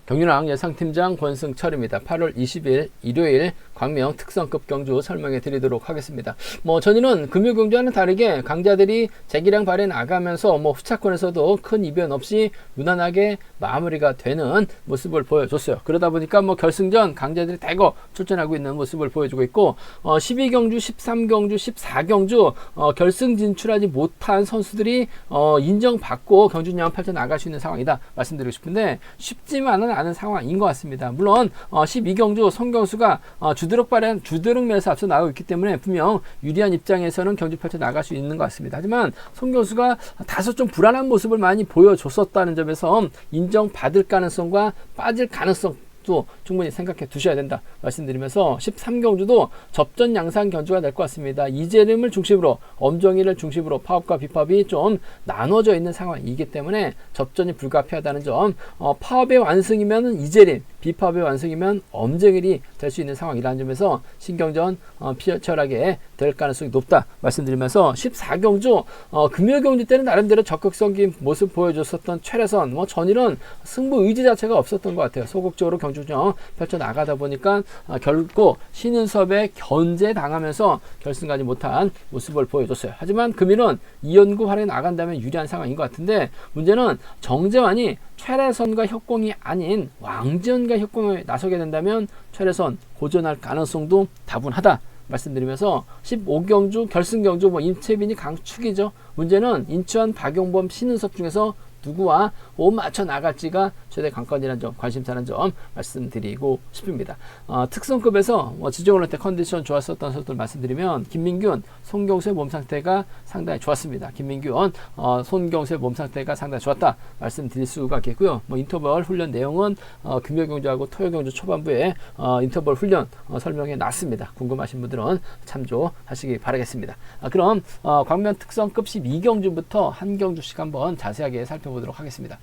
경륜왕 예상팀장 권승철입니다. 8월 20일 일요일 광명 특성급 경주 설명해 드리도록 하겠습니다. 전일은 금요경주와는 다르게 강자들이 재기량 발에 나가면서 후차권에서도 큰 이변 없이 무난하게 마무리가 되는 모습을 보여줬어요. 그러다 보니까 결승전 강자들이 대거 출전하고 있는 모습을 보여주고 있고 12경주, 13경주, 14경주 결승 진출하지 못한 선수들이 인정받고 경주년 펼쳐 나갈 수 있는 상황이다 말씀드리고 싶은데 쉽지만은 않은 상황인 것 같습니다. 물론 12경주 송경수가 주드륵 면에서 앞서 나가고 있기 때문에 분명 유리한 입장에서는 경주 펼쳐 나갈 수 있는 것 같습니다. 하지만 송경수가 다소 좀 불안한 모습을 많이 보여줬었다는 점에서 인정받을 가능성과 빠질 가능성 도 충분히 생각해 두셔야 된다 말씀드리면서 13경주도 접전 양상 경주가 될 것 같습니다. 이재림을 중심으로 엄정희를 중심으로 파업과 비파업이 좀 나눠져 있는 상황이기 때문에 접전이 불가피하다는 점, 파업의 완승이면 이재림, 비파업의 완승이면 엄정일이 될 수 있는 상황이라는 점에서 신경전 피철하게 될 가능성이 높다 말씀드리면서 14경주 금요경주 때는 나름대로 적극적인 모습 보여줬었던 최래선 전일은 승부 의지 자체가 없었던 것 같아요. 소극적으로 경주 펼쳐나가다 보니까 결국 신은섭에 견제당하면서 결승까지 못한 모습을 보여줬어요. 하지만 금일은 이연구 활에 나간다면 유리한 상황인 것 같은데 문제는 정재환이 최래선과 협공이 아닌 왕지연과 협공에 나서게 된다면 최래선 고전할 가능성도 다분하다 말씀드리면서 15경주 결승경주 임채빈이 강축이죠. 문제는 인천 박용범 신은섭 중에서 누구와 못 맞춰 나갈지가 최대 관건이라는 점, 관심사라는 점 말씀드리고 싶습니다. 특성급에서 지정을 할 때 컨디션 좋았었던 선수들 말씀드리면 김민균, 손경수의 몸 상태가 상당히 좋았습니다. 김민균, 손경수의 몸 상태가 상당히 좋았다 말씀드릴 수가 있겠고요. 인터벌 훈련 내용은 금요경주하고 토요경주 초반부에 인터벌 훈련 설명해 놨습니다. 궁금하신 분들은 참조하시기 바라겠습니다. 그럼 광명 특성급 12경주부터 한 경주씩 한번 자세하게 살펴보도록 하겠습니다.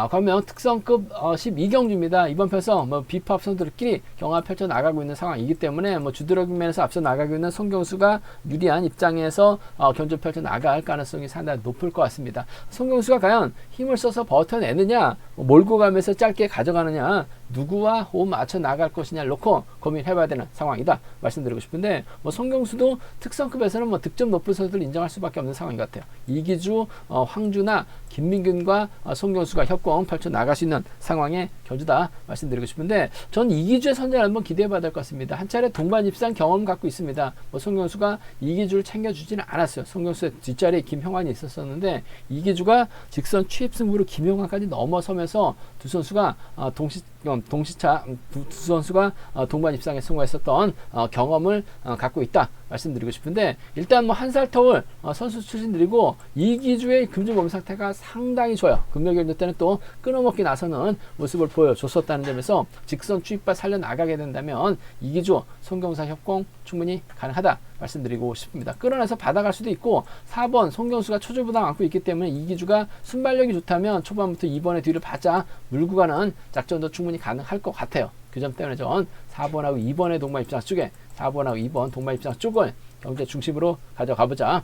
광명 특성급 12경주입니다. 이번 편성 비파업 선수들끼리 경합 펼쳐 나가고 있는 상황이기 때문에 주드륵 면에서 앞서 나가고 있는 송경수가 유리한 입장에서 경주 펼쳐 나갈 가능성이 상당히 높을 것 같습니다. 송경수가 과연 힘을 써서 버텨내느냐, 몰고 가면서 짧게 가져가느냐, 누구와 호흡 맞춰 나갈 것이냐를 놓고 고민해봐야 되는 상황이다 말씀드리고 싶은데 송경수도 특성급에서는 득점 높은 선수들 인정할 수밖에 없는 상황인 것 같아요. 이기주, 황주나 김민균과 송경수가 협공 펼쳐 나갈 수 있는 상황의 경주다 말씀드리고 싶은데 전 이기주의 선전을 한번 기대해봐야 될 것 같습니다. 한 차례 동반 입상 경험 갖고 있습니다. 송경수가 이기주를 챙겨주지는 않았어요. 송경수의 뒷자리에 김형환이 있었었는데 이기주가 직선 추입 승부로 김형환까지 넘어서면서 두 선수가 동시차 두 선수가 동반 입상에 성공했었던 경험을 갖고 있다 말씀드리고 싶은데 일단 한 살 터울 선수 출신들이고 이기주의 금주 몸 상태가 상당히 좋아요. 금요경주 때는 또 끊어먹기 나서는 모습을 보여줬었다는 점에서 직선 추입바 살려나가게 된다면 이기주, 송경수 협공 충분히 가능하다 말씀드리고 싶습니다. 끌어내서 받아갈 수도 있고 4번 송경수가 초조부담 안고 있기 때문에 이기주가 순발력이 좋다면 초반부터 2번에 뒤를 바짝 물고 가는 작전도 충분히 가능할 것 같아요. 그 점 때문에 전 4번하고 2번의 동반 입장 쪽에 4번하고 2번 동반 입장 쪽을 경제 중심으로 가져가보자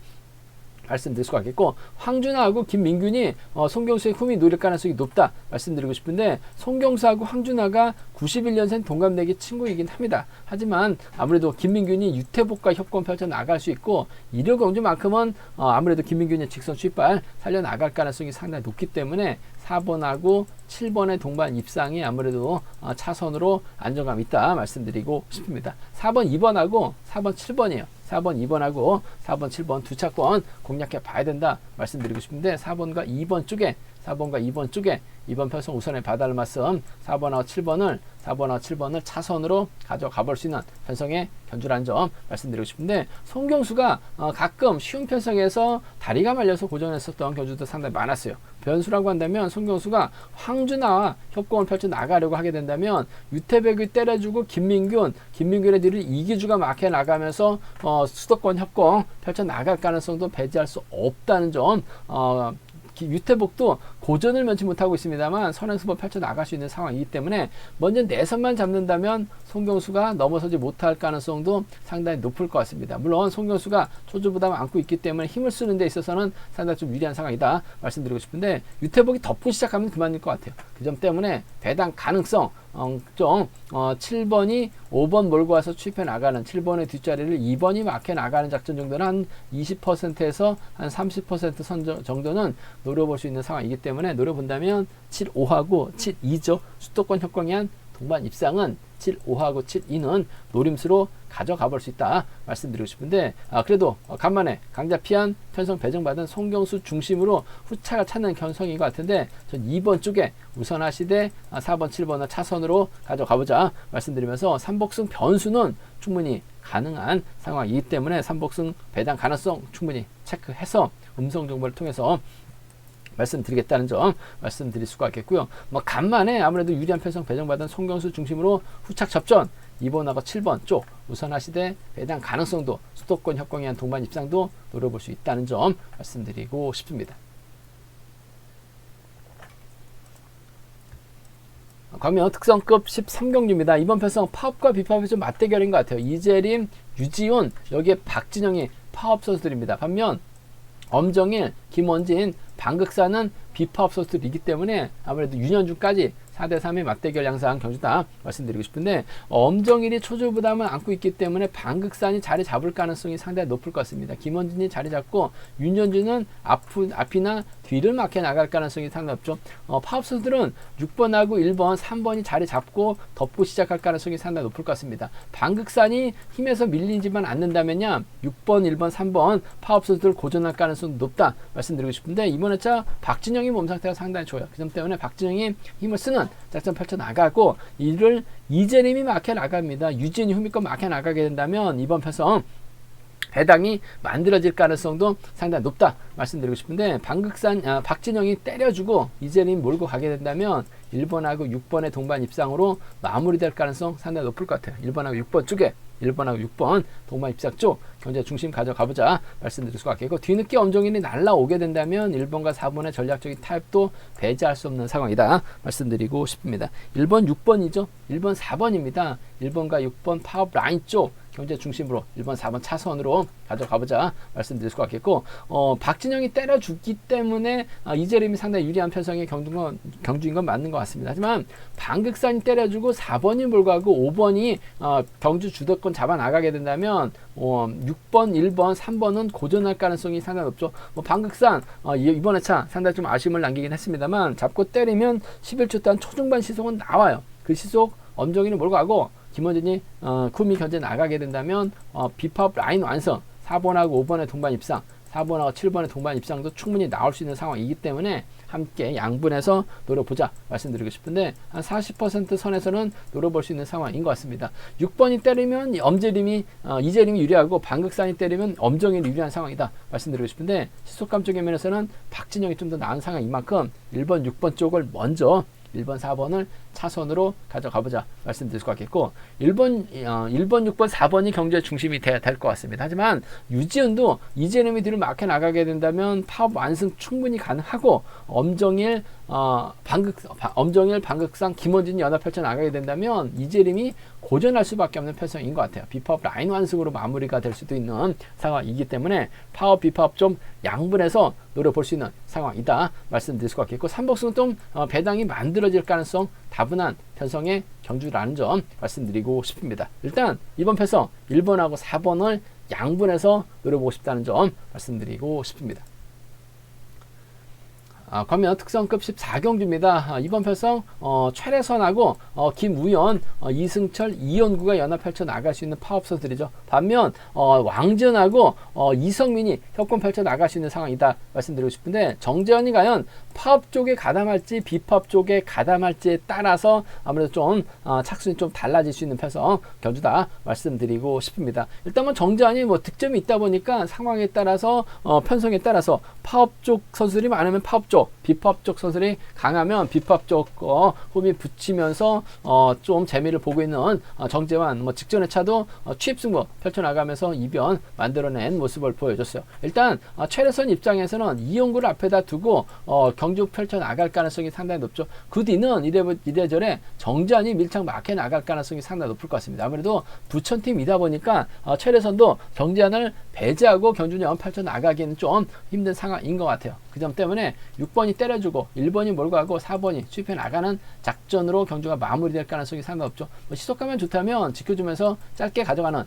말씀드릴 수가 있겠고 황준하고 김민균이 송경수의 흠이 노릴 가능성이 높다 말씀드리고 싶은데 송경수하고 황준하가 91년생 동갑내기 친구이긴 합니다. 하지만 아무래도 김민균이 유태복과 협공 펼쳐 나갈 수 있고 일요경주만큼은 아무래도 김민균의 직선 추입발 살려나갈 가능성이 상당히 높기 때문에 4번하고 7번의 동반 입상이 아무래도 차선으로 안정감 있다 말씀드리고 싶습니다. 4번, 2번하고 4번, 7번이에요. 4번, 2번하고 4번, 7번 두 차권 공략해 봐야 된다 말씀드리고 싶은데 4번과 2번 쪽에 이번 편성 우선에 봐달라는 말씀 4번하고 7번을 차선으로 가져가 볼 수 있는 편성의 견주라는 점 말씀드리고 싶은데 송경수가 가끔 쉬운 편성에서 다리가 말려서 고전했었던 견주도 상당히 많았어요. 변수라고 한다면 송경수가 황준하와 협공을 펼쳐 나가려고 하게 된다면 유태백이 때려주고 김민균의 뒤를 이기주가 막혀 나가면서 수도권 협공 펼쳐 나갈 가능성도 배제할 수 없다는 점 유태복도 고전을 면치 못하고 있습니다만 선행수법 펼쳐 나갈 수 있는 상황이기 때문에 먼저 내선만 잡는다면 송경수가 넘어서지 못할 가능성도 상당히 높을 것 같습니다. 물론 송경수가 초조부담을 안고 있기 때문에 힘을 쓰는 데 있어서는 상당히 좀 유리한 상황이다 말씀드리고 싶은데 유태복이 덮고 시작하면 그만일 것 같아요. 그 점 때문에 배당 가능성 7번이 5번 몰고 와서 추입해 나가는 7번의 뒷자리를 2번이 막혀 나가는 작전 정도는 한 20%에서 한 30% 선 정도는 노려볼 수 있는 상황이기 때문에 노려본다면 7-5하고 7-2죠. 수도권 협공이 한 동반 입상은 7-5하고 7-2는 노림수로 가져가 볼 수 있다 말씀드리고 싶은데 그래도 간만에 강자 피한 편성 배정받은 송경수 중심으로 후차가 찾는 견성인 것 같은데 전 2번 쪽에 우선하시되 4번 7번을 차선으로 가져가보자 말씀드리면서 삼복승 변수는 충분히 가능한 상황이기 때문에 삼복승 배당 가능성 충분히 체크해서 음성 정보를 통해서 말씀드리겠다는 점 말씀드릴 수가 있겠고요. 간만에 아무래도 유리한 편성 배정받은 송경수 중심으로 후착 접전 2번하고 7번 쪽 우선하시되 배당 가능성도 수도권 협공에 한 동반 입상도 노려볼 수 있다는 점 말씀드리고 싶습니다. 광명 특성급 13경주입니다. 이번 편성 파업과 비파업이 좀 맞대결인 것 같아요. 이재림, 유지훈 여기에 박진영이 파업 선수들입니다. 반면 엄정일, 김원진, 방극사는 비파업 선수들이기 때문에 아무래도 윤현주까지 4대3의 맞대결 양상 경주다 말씀드리고 싶은데 엄정일이 초조부담을 안고 있기 때문에 방극산이 자리 잡을 가능성이 상당히 높을 것 같습니다. 김원진이 자리 잡고 윤현주는 앞이나 뒤를 막혀 나갈 가능성이 상당히 높죠. 파업 선수들은 6번하고 1번, 3번이 자리 잡고 덮고 시작할 가능성이 상당히 높을 것 같습니다. 방극산이 힘에서 밀리지만 않는다면요 6번, 1번, 3번 파업 선수들 고전할 가능성이 높다 말씀드리고 싶은데 이번 회차 박진영이 몸 상태가 상당히 좋아요. 그 점 때문에 박진영이 힘을 쓰는 작전 펼쳐 나가고 이를 이재림이 막혀 나갑니다. 유진이 후미권 막혀 나가게 된다면 이번 편성 배당이 만들어질 가능성도 상당히 높다 말씀드리고 싶은데 박진영이 때려주고 이재림 몰고 가게 된다면 1번하고 6번의 동반 입상으로 마무리될 가능성 상당히 높을 것 같아요. 1번하고 6번 쪽에 1번하고 6번 동반 입상 쪽 경제 중심 가져가보자 말씀드릴 수가 있겠고 뒤늦게 엄정일이 날라오게 된다면 1번과 4번의 전략적인 타협도 배제할 수 없는 상황이다 말씀드리고 싶습니다. 1번 6번이죠. 1번 4번입니다. 1번과 6번 파업 라인 쪽 경제 중심으로 1번 4번 차선으로 가져가보자 말씀드릴 수가 있겠고 박진영이 때려주기 때문에 이재림이 상당히 유리한 편성의 경주인 건 맞는 것 같습니다. 하지만 방극산이 때려주고 4번이 몰고 가고 5번이 경주 주도권 잡아나가게 된다면 6번, 1번, 3번은 고전할 가능성이 상당히 높죠. 방극산 이번 회차 상당히 좀 아쉬움을 남기긴 했습니다만 잡고 때리면 11초 단 초중반 시속은 나와요. 그 시속 엄정일이 몰고 가고 김원진이 구미 견제 나가게 된다면 비파업 라인 완성 4번하고 5번의 동반 입상 4번하고 7번의 동반 입상도 충분히 나올 수 있는 상황이기 때문에 함께 양분해서 노려보자 말씀드리고 싶은데 한 40% 선에서는 노려볼 수 있는 상황인 것 같습니다. 6번이 때리면 이재림이 유리하고 방극산이 때리면 엄정일이 유리한 상황이다 말씀드리고 싶은데 시속감 쪽의 면에서는 박진영이 좀 더 나은 상황인 만큼 1번, 6번 쪽을 먼저 1번, 4번을 차선으로 가져가보자 말씀드릴 수가 있겠고 1번, 6번, 4번이 경제의 중심이 돼야 될 것 같습니다. 하지만 유지은도 이재림이 뒤를 막혀 나가게 된다면 파업 완승 충분히 가능하고 엄정일, 방극상, 김원진이 연합 펼쳐 나가게 된다면 이재림이 고전할 수밖에 없는 편성인 것 같아요. 비파업 라인 완승으로 마무리가 될 수도 있는 상황이기 때문에 파업, 비파업 좀 양분해서 노려볼 수 있는 상황이다 말씀드릴 수가 있겠고 삼복승은 좀 배당이 만들어질 가능성 다분한 편성의 경주라는 점 말씀드리고 싶습니다. 일단 이번 편성 1번하고 4번을 양분해서 노려보고 싶다는 점 말씀드리고 싶습니다. 광명 특성급 14경주입니다. 이번 편성 최래선하고 김우연, 이승철, 이연구가 연합 펼쳐 나갈 수 있는 파업 선수들이죠. 반면 왕전하고 이성민이 협권 펼쳐 나갈 수 있는 상황이다 말씀드리고 싶은데 정재현이 과연 파업 쪽에 가담할지 비파업 쪽에 가담할지에 따라서 아무래도 좀 착순이 좀 달라질 수 있는 편성 경주다 말씀드리고 싶습니다. 일단 뭐 정제안이 뭐 득점이 있다 보니까 상황에 따라서 편성에 따라서 파업 쪽 선수들이 많으면 파업 쪽, 비파업 쪽 선수들이 강하면 비파업 쪽 홈이 붙이면서 좀 재미를 보고 있는 정제환 뭐 직전의 차도 취입승부 펼쳐나가면서 이변 만들어낸 모습을 보여줬어요. 일단 최래선 입장에서는 이용구를 앞에다 두고 경주 펼쳐나갈 가능성이 상당히 높죠. 그 뒤는 이래저래 정제환이 밀착 막혀 나갈 가능성이 상당히 높을 것 같습니다. 아무래도 부천팀이다 보니까 최래선도 정제환을 배제하고 경주년 펼쳐나가기에는 좀 힘든 상황인 것 같아요. 그 점 때문에 6번이 때려주고 1번이 몰고 가고 4번이 수입해 나가는 작전으로 경주가 마무리될 가능성이 상당히 높죠. 뭐 시속가면 좋다면 지켜주면서 짧게 가져가는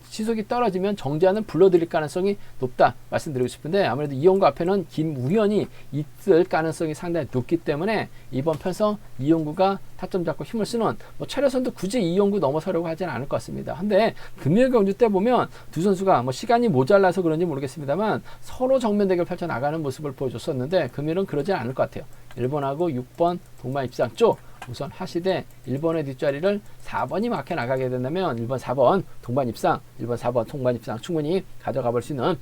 시속이 떨어지면 정제환을 불러들일 가능성이 높다 말씀드리고 싶은데 아무래도 이용구 앞에는 김우현이 있을 가능성이 상당히 높기 때문에 이번 편성 이용구가 타점 잡고 힘을 쓰는 뭐 최래선도 굳이 이용구 넘어서려고 하지는 않을 것 같습니다. 근데 금요일 경주 때 보면 두 선수가 뭐 시간이 모자라서 그런지 모르겠습니다만 서로 정면 대결 펼쳐 나가는 모습을 보여줬었는데 금요일은 그러지 않을 것 같아요. 1번하고 6번 동반 입상 쪽 우선 하시되 1번의 뒷자리를 4번이 막혀 나가게 된다면 1번 4번 동반 입상 1번 4번 동반 입상 충분히 가져가 볼 수 있는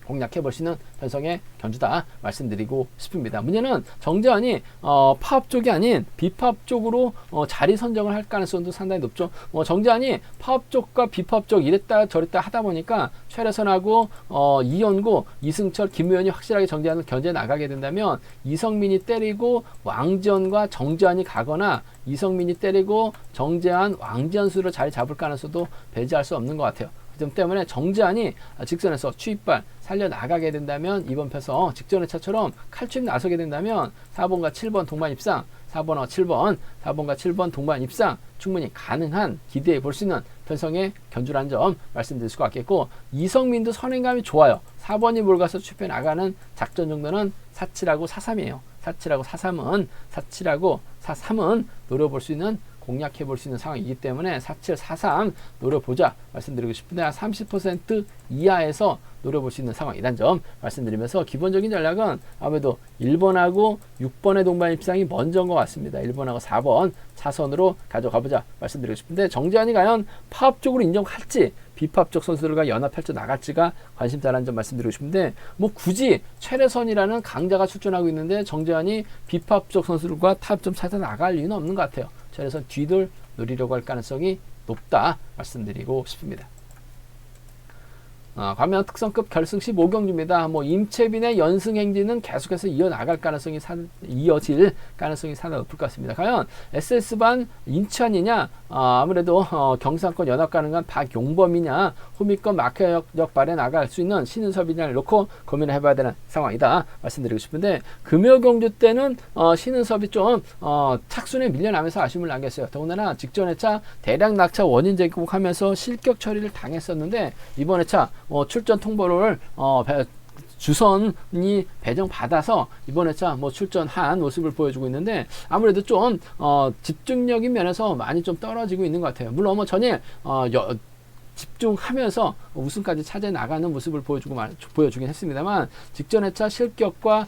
공략해 볼 수 있는 편성의 경주다 말씀드리고 싶습니다. 문제는 정제환이 파업 쪽이 아닌 비파업 쪽으로 자리 선정을 할 가능성도 상당히 높죠. 정제환이 파업 쪽과 비파업 쪽 이랬다 저랬다 하다 보니까 최래선하고 이연구, 이승철, 김우현이 확실하게 정제환을 견제 나가게 된다면 이성민이 때리고 왕지연과 정제환이 가거나 이성민이 때리고 정제환, 왕지연수로 자리 잡을 가능성도 배제할 수 없는 것 같아요. 그 점 때문에 정제환이 직선에서 추입발 살려나가게 된다면 이번 편성 직전의 차처럼 칼춤 나서게 된다면 4번과 7번 동반 입상 4번과 7번 동반 입상 충분히 가능한 기대해 볼 수 있는 편성의 경주라는 점 말씀드릴 수가 있겠고 이성민도 선행감이 좋아요. 4번이 몰가서 추입해 나가는 작전 정도는 47하고 43이에요. 47하고 43은 노려볼 수 있는 공략해 볼 수 있는 상황이기 때문에 47, 43 노려보자 말씀드리고 싶은데 30% 이하에서 노려볼 수 있는 상황이란 점 말씀드리면서 기본적인 전략은 아무래도 1번하고 6번의 동반 입상이 먼저인 것 같습니다. 1번하고 4번 차선으로 가져가보자 말씀드리고 싶은데 정제환이 과연 파업 쪽으로 인정할지 비파업 쪽 선수들과 연합 펼쳐 나갈지가 관심사라는 점 말씀드리고 싶은데 뭐 굳이 최래선이라는 강자가 출전하고 있는데 정제환이 비파업 쪽 선수들과 타협 좀 찾아 나갈 이유는 없는 것 같아요. 최래선 뒤를 노리려고 할 가능성이 높다 말씀드리고 싶습니다. 과면 특성급 결승 15경주입니다. 뭐 임채빈의 연승 행진은 계속해서 이어질 가능성이 상당히 높을 것 같습니다. 과연 SS반 인천이냐 아무래도 경상권 연합 가능한 박용범이냐 후미권 막혀역 발에 나갈 수 있는 신은섭이냐를 놓고 고민을 해봐야 되는 상황이다 말씀드리고 싶은데 금요 경주 때는 신은섭이 좀 착순에 밀려나면서 아쉬움을 남겼어요. 더군다나 직전의 차 대량 낙차 원인 제공하면서 실격 처리를 당했었는데 이번에 차 출전 통보를 주선이 배정받아서 이번 회차 출전한 모습을 보여주고 있는데 아무래도 좀 집중력인 면에서 많이 좀 떨어지고 있는 것 같아요. 물론 전일 집중하면서 우승까지 차지해 나가는 모습을 보여주긴 했습니다만 직전 회차 실격과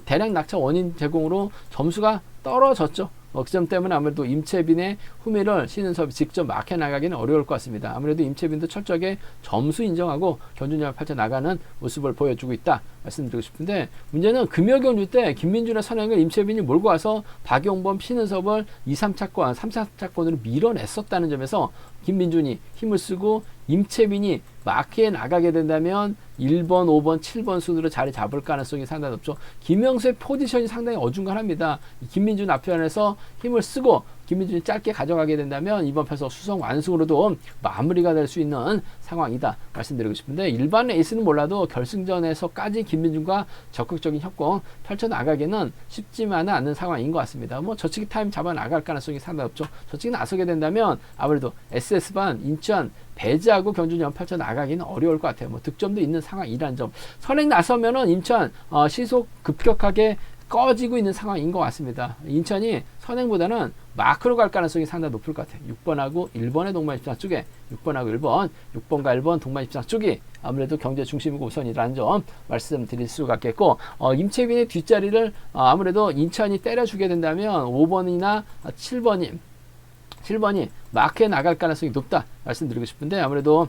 대량 낙차 원인 제공으로 점수가 떨어졌죠. 그 점 때문에 아무래도 임채빈의 후미를 신은섭이 직접 막혀 나가기는 어려울 것 같습니다. 아무래도 임채빈도 철저하게 점수 인정하고 경주연합 펼쳐 나가는 모습을 보여주고 있다 말씀드리고 싶은데 문제는 금요 경주 때 김민준의 선행을 임채빈이 몰고 와서 박용범, 신은섭을 2, 3차권, 3, 4차권으로 밀어냈었다는 점에서 김민준이 힘을 쓰고 임채빈이 마크에 나가게 된다면 1번, 5번, 7번 순으로 자리 잡을 가능성이 상당히 높죠. 김영수의 포지션이 상당히 어중간합니다. 김민준 앞편에서 힘을 쓰고 김민준이 짧게 가져가게 된다면 이번 편서 수성 완승으로도 마무리가 될 수 있는 상황이다 말씀드리고 싶은데 일반 레이스는 몰라도 결승전에서까지 김민준과 적극적인 협공 펼쳐나가기는 쉽지만은 않은 상황인 것 같습니다. 저치기 타임 잡아 나갈 가능성이 상당히 높죠. 저치기 나서게 된다면 아무래도 SS반 인천 배제하고 경주년 펼쳐 나가기는 어려울 것 같아요. 득점도 있는 상황이란 점. 선행 나서면은 인천 시속 급격하게 꺼지고 있는 상황인 것 같습니다. 인천이 선행보다는 마크로 갈 가능성이 상당히 높을 것 같아요. 6번하고 1번의 동반입상 쪽에 6번하고 1번, 6번과 1번 동반입상 쪽이 아무래도 경제 중심이고 우선이라는 점 말씀드릴 수가 있겠고, 임채빈의 뒷자리를 아무래도 인천이 때려주게 된다면 5번이나 7번이 마크에 나갈 가능성이 높다 말씀드리고 싶은데, 아무래도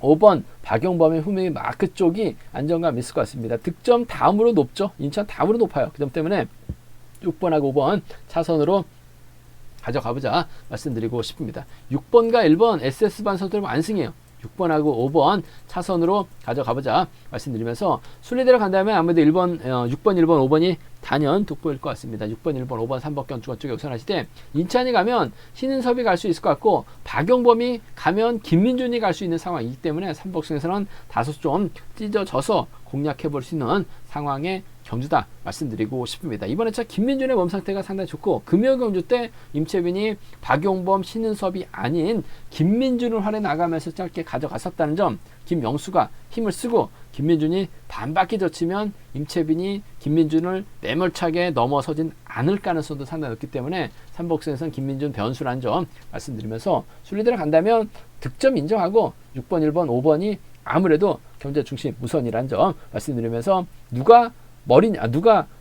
5번 박용범의 후명의 마크 쪽이 안정감 있을 것 같습니다. 득점 다음으로 높죠. 인천 다음으로 높아요. 그 점 때문에 6번하고 5번 차선으로 가져가보자 말씀드리고 싶습니다. 6번과 1번 SS반 선수들 완승이에요. 6번하고 5번 차선으로 가져가보자 말씀드리면서, 순위대로 간다면 아무래도 6번, 1번, 5번이 단연 돋보일 것 같습니다. 6번, 1번, 5번, 3번 경주권 쪽에 우선하시되, 인천이 가면 신은섭이 갈 수 있을 것 같고, 박용범이 가면 김민준이 갈 수 있는 상황이기 때문에 3복승에서는 다소 좀 찢어져서 공략해 볼 수 있는 상황의 경주다 말씀드리고 싶습니다. 이번에 차 김민준의 몸 상태가 상당히 좋고, 금요 경주 때 임채빈이 박용범, 신은섭이 아닌 김민준을 활에 나가면서 짧게 가져갔었다는 점, 김명수가 힘을 쓰고 김민준이 반바퀴 젖히면 임채빈이 김민준을 매몰차게 넘어서진 않을 가능성도 상당히 높기 때문에 3복승에서는 김민준 변수라는 점 말씀드리면서, 순위대로 간다면 득점 인정하고 6번, 1번, 5번이 아무래도 경제 중심 우선이라는 점 말씀드리면서, 누가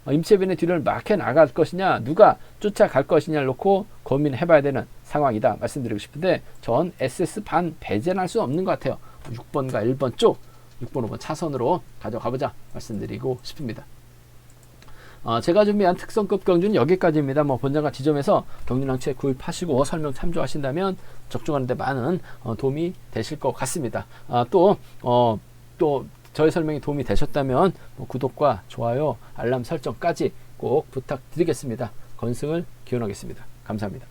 임채빈의 뒤를 막혀 나갈 것이냐, 누가 쫓아갈 것이냐를 놓고 고민해봐야 되는 상황이다 말씀드리고 싶은데, 전 SS 반 배제는 할 수 없는 것 같아요. 6번과 1번 쪽, 6번, 5번 차선으로 가져가보자 말씀드리고 싶습니다. 제가 준비한 특성급 경주는 여기까지입니다. 본장과 지점에서 경륜항체 구입하시고 설명 참조하신다면 적중하는 데 많은 도움이 되실 것 같습니다. 또 저의 설명이 도움이 되셨다면 구독과 좋아요, 알람 설정까지 꼭 부탁드리겠습니다. 건승을 기원하겠습니다. 감사합니다.